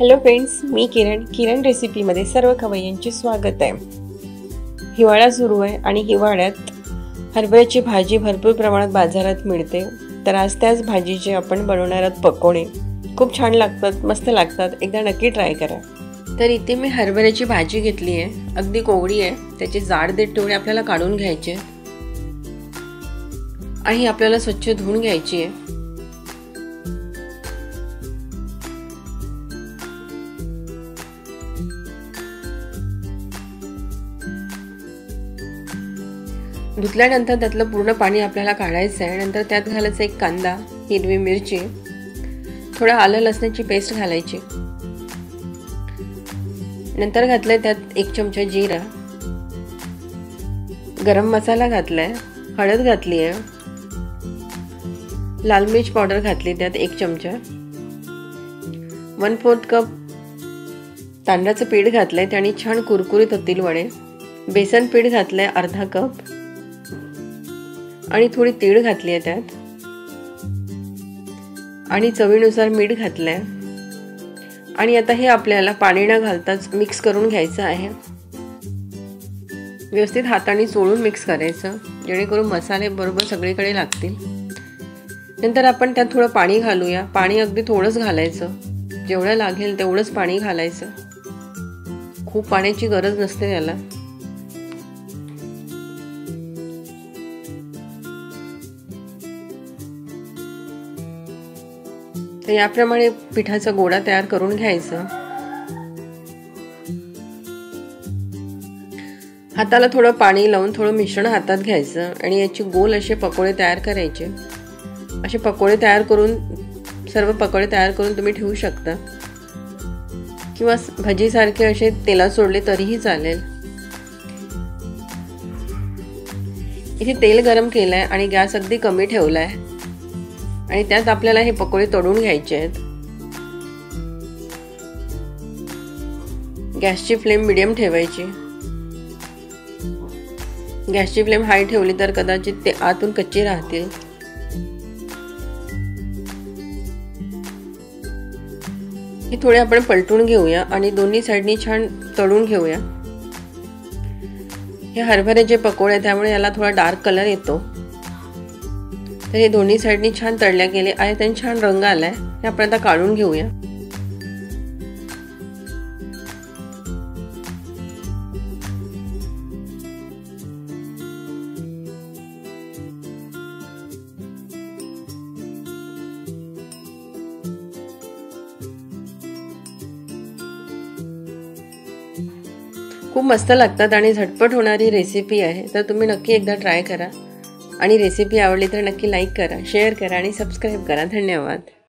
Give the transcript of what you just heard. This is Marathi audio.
हॅलो फ्रेंड्स, मी किरण रेसिपीमध्ये सर्व खवय्यांचे स्वागत आहे। हिवाळा सुरू आहे आणि हिवाळ्यात हरभऱ्याची भाजी भरपूर प्रमाणात बाजारात मिळते। तर आज त्याच भाजीचे आपण बनवणार आहोत पकोडे। खूप छान लागतात, मस्त लागतात, एकदा नक्की ट्राय करा। तर इथे मी हरभऱ्याची भाजी घेतली आहे, अगदी कोवळी आहे। त्याचे जाड देठ तेवढे आपल्याला काढून घ्यायचे आणि आपल्याला स्वच्छ धुवून घ्यायची आहे। धुतल्यानंतर त्यातलं पूर्ण पाणी आपल्याला काढायचं आहे। नंतर त्यात घालायचं एक कांदा, हिरवी मिरची, थोडा आलं लसणाची पेस्ट घालायची। नंतर घातलंय त्यात 1 चमचा जिरा, गरम मसाला घातलाय, हळद घातली आहे, लाल मिर्च पावडर घातली त्यात 1 चमचा, 1/4 कप तांदळाचं पीठ घातलंय, त्याने छान कुरकुरीत होतील वडे। बेसन पीठ घातलंय अर्धा कप आणि थोडी तीळ घातली आहे त्यात आणि चवीनुसार मीठ घातलंय। आणि आता हे आपल्याला पाणी न घालताच मिक्स करून घ्यायचं आहे। व्यवस्थित हाताने चोळून मिक्स करायचं, जेणेकरून मसाले बरोबर सगळीकडे लागतील। नंतर आपण त्यात थोडं पाणी घालूया। पाणी अगदी थोडंच घालायचं, जेवढं लागेल तेवढंच पाणी घालायचं, खूप पाण्याची गरज नसते त्याला। तर याप्रमाणे पिठाचा गोळा तयार करून घ्यायचा। हाताला थोडं पाणी लावून थोडं मिश्रण हातात घ्यायचं आणि याचे गोल असे पकोडे तयार करायचे। असे पकोडे तयार करून सर्व पकोडे तयार करून तुम्ही ठेवू शकता किंवा भजीसारखे असे तेलात सोडले तरीही चालेल। इथे तेल गरम केलंय आणि गॅस अगदी कमी ठेवलाय आणि त्यात आपल्याला हे पकोडे तळून घ्यायचे आहेत। गॅसची फ्लेम मीडियम ठेवायची। गॅसची फ्लेम हाय ठेवली तर कदाचित ते आतून कच्चे राहतील। हे थोडे आपण पलटून घेऊया आणि दोन्ही साइडनी छान तळून घेऊया। हे हरभऱ्याचे पकोडे त्यामुळे याला थोडा डार्क कलर येतो। तर हे दोन्ही साइडनी छान तळल्या गेले आणि त्यांना छान रंग आलाय। हे आपण आता काढून घेऊया। खूप मस्त लागतात आणि झटपट होणारी रेसिपी आहे। तर तुम्ही नक्की एकदा ट्राय करा आणि रेसिपी आवडली तर नक्की लाईक करा, शेअर करा आणि सबस्क्राईब करा। धन्यवाद।